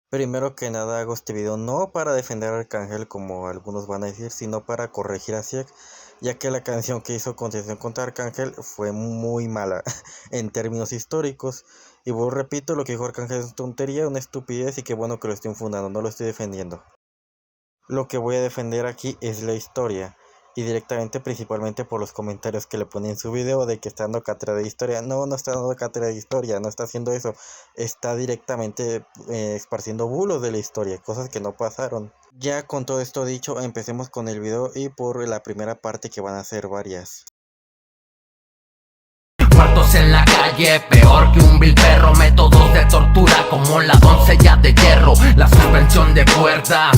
Primero que nada hago este video no para defender a Arcángel como algunos van a decir, sino para corregir a Sieg, ya que la canción que hizo Concepción contra Arcángel fue muy mala en términos históricos. Y vos repito, lo que dijo Arcángel es tontería, una estupidez y qué bueno que lo estoy fundando, no lo estoy defendiendo. Lo que voy a defender aquí es la historia. Y directamente, principalmente por los comentarios que le pone en su video de que está dando cátedra de historia. No, no está dando cátedra de historia, no está haciendo eso. Está directamente esparciendo bulos de la historia, cosas que no pasaron. Ya con todo esto dicho, empecemos con el video y por la primera parte que van a ser varias. Muertos en la calle, peor que un vil perro. Métodos de tortura como la doncella de hierro, la suspensión de cuerdas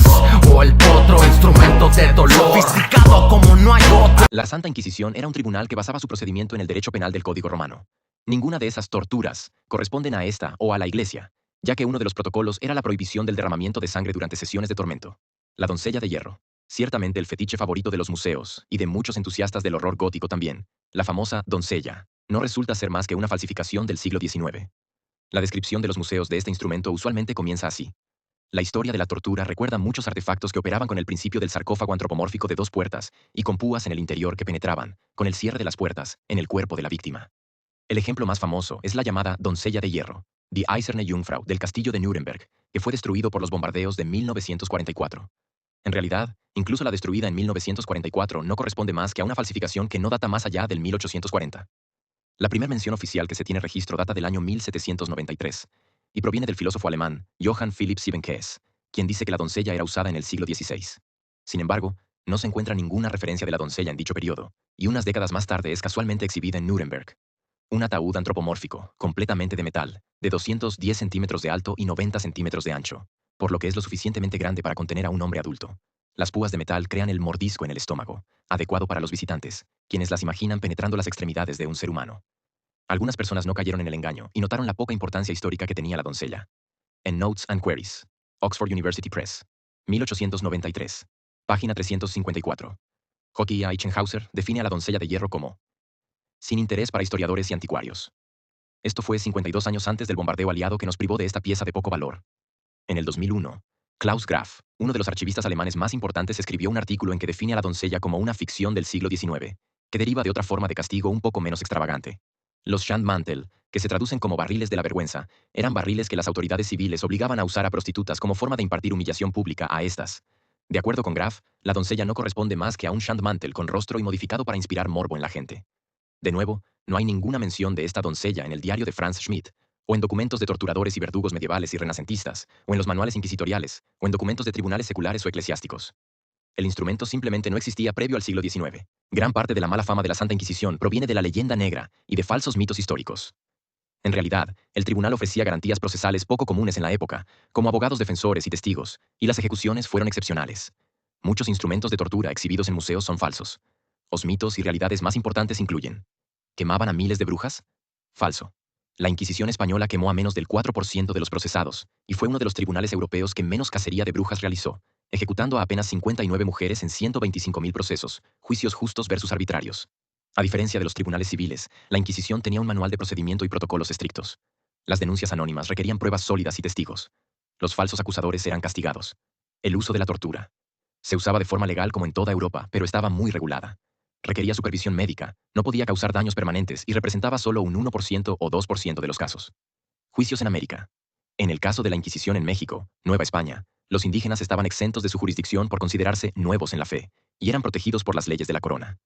o el potro, instrumentos de dolor, sofisticado como no hay otro. La Santa Inquisición era un tribunal que basaba su procedimiento en el derecho penal del Código Romano. Ninguna de esas torturas corresponden a esta o a la Iglesia, ya que uno de los protocolos era la prohibición del derramamiento de sangre durante sesiones de tormento. La doncella de hierro. Ciertamente el fetiche favorito de los museos, y de muchos entusiastas del horror gótico también. La famosa doncella no resulta ser más que una falsificación del siglo XIX. La descripción de los museos de este instrumento usualmente comienza así. La historia de la tortura recuerda muchos artefactos que operaban con el principio del sarcófago antropomórfico de 2 puertas y con púas en el interior que penetraban, con el cierre de las puertas, en el cuerpo de la víctima. El ejemplo más famoso es la llamada doncella de hierro, Die Eiserne Jungfrau, del castillo de Nuremberg, que fue destruido por los bombardeos de 1944. En realidad, incluso la destruida en 1944 no corresponde más que a una falsificación que no data más allá del 1840. La primera mención oficial que se tiene registro data del año 1793 y proviene del filósofo alemán Johann Philipp Siebenkees, quien dice que la doncella era usada en el siglo XVI. Sin embargo, no se encuentra ninguna referencia de la doncella en dicho periodo, y unas décadas más tarde es casualmente exhibida en Nuremberg. Un ataúd antropomórfico, completamente de metal, de 210 centímetros de alto y 90 centímetros de ancho, por lo que es lo suficientemente grande para contener a un hombre adulto. Las púas de metal crean el mordisco en el estómago, adecuado para los visitantes, quienes las imaginan penetrando las extremidades de un ser humano. Algunas personas no cayeron en el engaño y notaron la poca importancia histórica que tenía la doncella. En Notes and Queries, Oxford University Press, 1893, página 354. Hockey Eichenhauser define a la doncella de hierro como sin interés para historiadores y anticuarios. Esto fue 52 años antes del bombardeo aliado que nos privó de esta pieza de poco valor. En el 2001, Klaus Graf, uno de los archivistas alemanes más importantes, escribió un artículo en que define a la doncella como una ficción del siglo XIX, que deriva de otra forma de castigo un poco menos extravagante. Los Schandmantel, que se traducen como barriles de la vergüenza, eran barriles que las autoridades civiles obligaban a usar a prostitutas como forma de impartir humillación pública a estas. De acuerdo con Graf, la doncella no corresponde más que a un Schandmantel con rostro y modificado para inspirar morbo en la gente. De nuevo, no hay ninguna mención de esta doncella en el diario de Franz Schmidt, o en documentos de torturadores y verdugos medievales y renacentistas, o en los manuales inquisitoriales, o en documentos de tribunales seculares o eclesiásticos. El instrumento simplemente no existía previo al siglo XIX. Gran parte de la mala fama de la Santa Inquisición proviene de la leyenda negra y de falsos mitos históricos. En realidad, el tribunal ofrecía garantías procesales poco comunes en la época, como abogados defensores y testigos, y las ejecuciones fueron excepcionales. Muchos instrumentos de tortura exhibidos en museos son falsos. Los mitos y realidades más importantes incluyen: ¿quemaban a miles de brujas? Falso. La Inquisición española quemó a menos del 4% de los procesados, y fue uno de los tribunales europeos que menos cacería de brujas realizó, ejecutando a apenas 59 mujeres en 125.000 procesos, juicios justos versus arbitrarios. A diferencia de los tribunales civiles, la Inquisición tenía un manual de procedimiento y protocolos estrictos. Las denuncias anónimas requerían pruebas sólidas y testigos. Los falsos acusadores eran castigados. El uso de la tortura. Se usaba de forma legal como en toda Europa, pero estaba muy regulada. Requería supervisión médica, no podía causar daños permanentes y representaba solo un 1% o 2% de los casos. Juicios en América. En el caso de la Inquisición en México, Nueva España, los indígenas estaban exentos de su jurisdicción por considerarse nuevos en la fe, y eran protegidos por las leyes de la corona.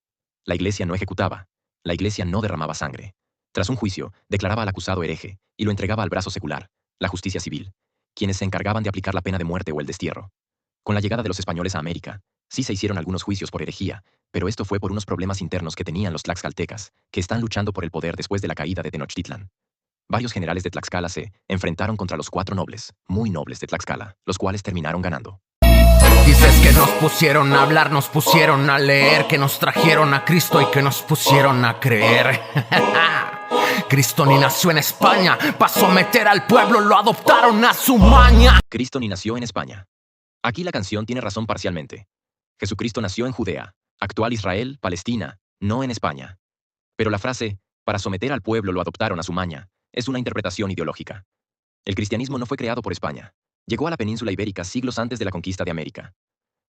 La Iglesia no ejecutaba. La Iglesia no derramaba sangre. Tras un juicio, declaraba al acusado hereje y lo entregaba al brazo secular, la justicia civil, quienes se encargaban de aplicar la pena de muerte o el destierro. Con la llegada de los españoles a América, sí se hicieron algunos juicios por herejía, pero esto fue por unos problemas internos que tenían los tlaxcaltecas, que están luchando por el poder después de la caída de Tenochtitlan. Varios generales de Tlaxcala se enfrentaron contra los 4 nobles, muy nobles de Tlaxcala, los cuales terminaron ganando. Dices que nos pusieron a hablar, nos pusieron a leer, que nos trajeron a Cristo y que nos pusieron a creer. Cristo ni nació en España, para someter al pueblo lo adoptaron a su maña. Cristo ni nació en España. Aquí la canción tiene razón parcialmente. Jesucristo nació en Judea, actual Israel, Palestina, no en España. Pero la frase, para someter al pueblo lo adoptaron a su maña, es una interpretación ideológica. El cristianismo no fue creado por España. Llegó a la península ibérica siglos antes de la conquista de América.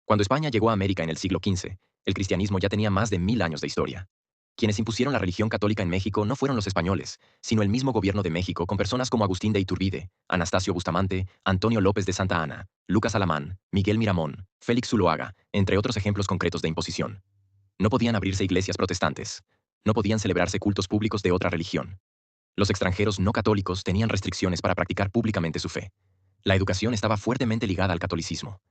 Cuando España llegó a América en el siglo XV, el cristianismo ya tenía más de 1000 años de historia. Quienes impusieron la religión católica en México no fueron los españoles, sino el mismo gobierno de México con personas como Agustín de Iturbide, Anastasio Bustamante, Antonio López de Santa Anna, Lucas Alamán, Miguel Miramón, Félix Zuloaga, entre otros ejemplos concretos de imposición. No podían abrirse iglesias protestantes. No podían celebrarse cultos públicos de otra religión. Los extranjeros no católicos tenían restricciones para practicar públicamente su fe. La educación estaba fuertemente ligada al catolicismo.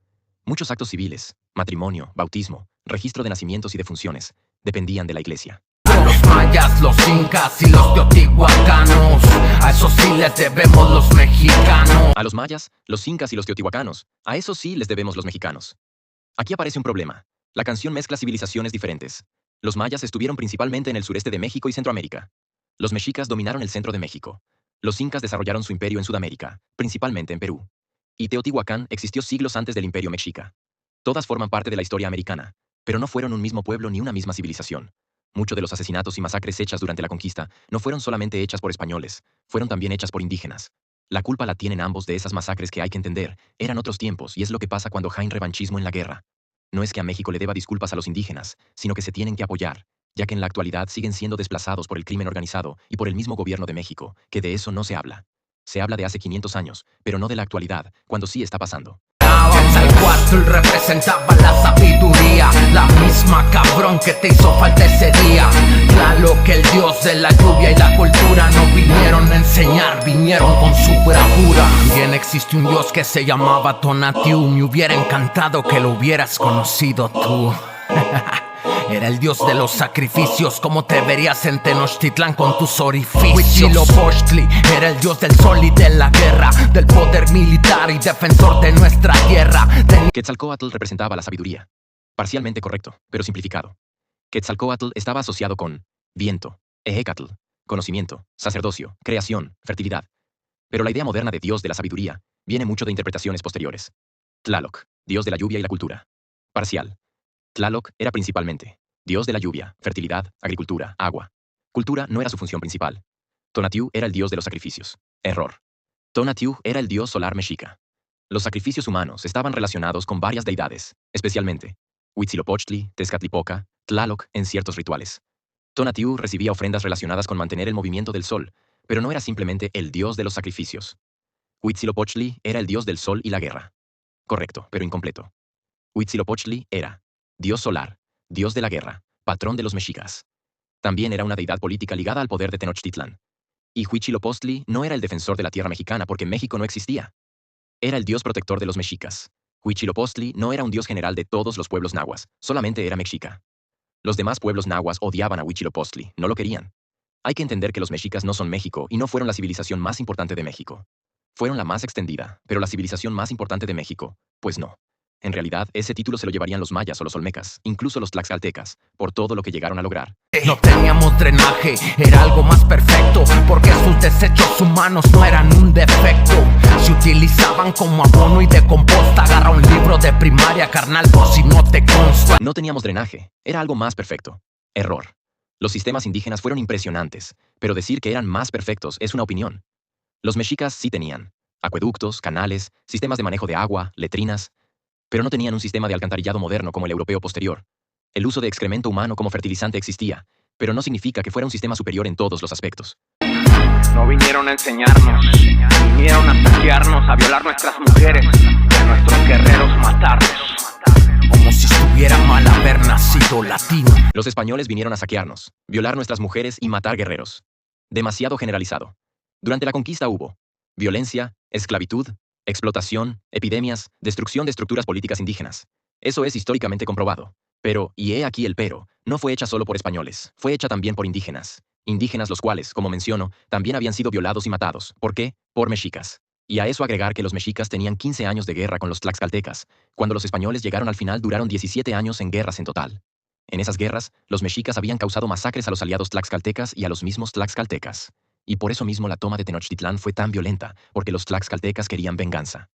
Muchos actos civiles, matrimonio, bautismo, registro de nacimientos y defunciones, dependían de la iglesia. Los mayas, los incas y los teotihuacanos, a esos sí les debemos los mexicanos. A los mayas, los incas y los teotihuacanos, a esos sí les debemos los mexicanos. Aquí aparece un problema. La canción mezcla civilizaciones diferentes. Los mayas estuvieron principalmente en el sureste de México y Centroamérica. Los mexicas dominaron el centro de México. Los incas desarrollaron su imperio en Sudamérica, principalmente en Perú. Y Teotihuacán existió siglos antes del imperio mexica. Todas forman parte de la historia americana, pero no fueron un mismo pueblo ni una misma civilización. Muchos de los asesinatos y masacres hechas durante la conquista no fueron solamente hechas por españoles, fueron también hechas por indígenas. La culpa la tienen ambos de esas masacres que hay que entender. Eran otros tiempos y es lo que pasa cuando hay revanchismo en la guerra. No es que a México le deba disculpas a los indígenas, sino que se tienen que apoyar, ya que en la actualidad siguen siendo desplazados por el crimen organizado y por el mismo gobierno de México, que de eso no se habla. Se habla de hace 500 años, pero no de la actualidad, cuando sí está pasando. Quetzalcóatl representaba la sabiduría, la misma cabrón que te hizo falta ese día. Claro que el dios de la lluvia y la cultura no vinieron a enseñar, vinieron con su bravura. Bien existe un dios que se llamaba Tonatiuh, me hubiera encantado que lo hubieras conocido tú. Era el dios de los sacrificios, como te verías en Tenochtitlán con tus orificios. Huitzilopochtli era el dios del sol y de la guerra, del poder militar y defensor de nuestra tierra. Quetzalcóatl representaba la sabiduría. Parcialmente correcto, pero simplificado. Quetzalcóatl estaba asociado con viento, Ehecatl, conocimiento, sacerdocio, creación, fertilidad. Pero la idea moderna de dios de la sabiduría viene mucho de interpretaciones posteriores. Tlaloc, dios de la lluvia y la cultura. Parcial. Tlaloc era principalmente dios de la lluvia, fertilidad, agricultura, agua. Cultura no era su función principal. Tonatiuh era el dios de los sacrificios. Error. Tonatiuh era el dios solar mexica. Los sacrificios humanos estaban relacionados con varias deidades, especialmente Huitzilopochtli, Tezcatlipoca, Tlaloc en ciertos rituales. Tonatiuh recibía ofrendas relacionadas con mantener el movimiento del sol, pero no era simplemente el dios de los sacrificios. Huitzilopochtli era el dios del sol y la guerra. Correcto, pero incompleto. Huitzilopochtli era dios solar, dios de la guerra, patrón de los mexicas. También era una deidad política ligada al poder de Tenochtitlán. Y Huitzilopochtli no era el defensor de la tierra mexicana porque México no existía. Era el dios protector de los mexicas. Huitzilopochtli no era un dios general de todos los pueblos nahuas, solamente era mexica. Los demás pueblos nahuas odiaban a Huitzilopochtli, no lo querían. Hay que entender que los mexicas no son México y no fueron la civilización más importante de México. Fueron la más extendida, pero la civilización más importante de México, pues no. En realidad, ese título se lo llevarían los mayas o los olmecas, incluso los tlaxcaltecas, por todo lo que llegaron a lograr. No teníamos drenaje, era algo más perfecto, porque sus desechos humanos no eran un defecto. Se utilizaban como abono y de composta. Agarra un libro de primaria, carnal, por si no te consta. No teníamos drenaje, era algo más perfecto. Error. Los sistemas indígenas fueron impresionantes, pero decir que eran más perfectos es una opinión. Los mexicas sí tenían acueductos, canales, sistemas de manejo de agua, letrinas, pero no tenían un sistema de alcantarillado moderno como el europeo posterior. El uso de excremento humano como fertilizante existía, pero no significa que fuera un sistema superior en todos los aspectos. No vinieron a enseñarnos, vinieron a saquearnos, a violar nuestras mujeres, a nuestros guerreros matarlos. Como si estuviera mal haber nacido latino. Los españoles vinieron a saquearnos, violar nuestras mujeres y matar guerreros. Demasiado generalizado. Durante la conquista hubo violencia, esclavitud, explotación, epidemias, destrucción de estructuras políticas indígenas. Eso es históricamente comprobado. Pero, y he aquí el pero, no fue hecha solo por españoles, fue hecha también por indígenas. Indígenas los cuales, como menciono, también habían sido violados y matados. ¿Por qué? Por mexicas. Y a eso agregar que los mexicas tenían 15 años de guerra con los tlaxcaltecas. Cuando los españoles llegaron al final duraron 17 años en guerras en total. En esas guerras, los mexicas habían causado masacres a los aliados tlaxcaltecas y a los mismos tlaxcaltecas. Y por eso mismo la toma de Tenochtitlán fue tan violenta, porque los tlaxcaltecas querían venganza.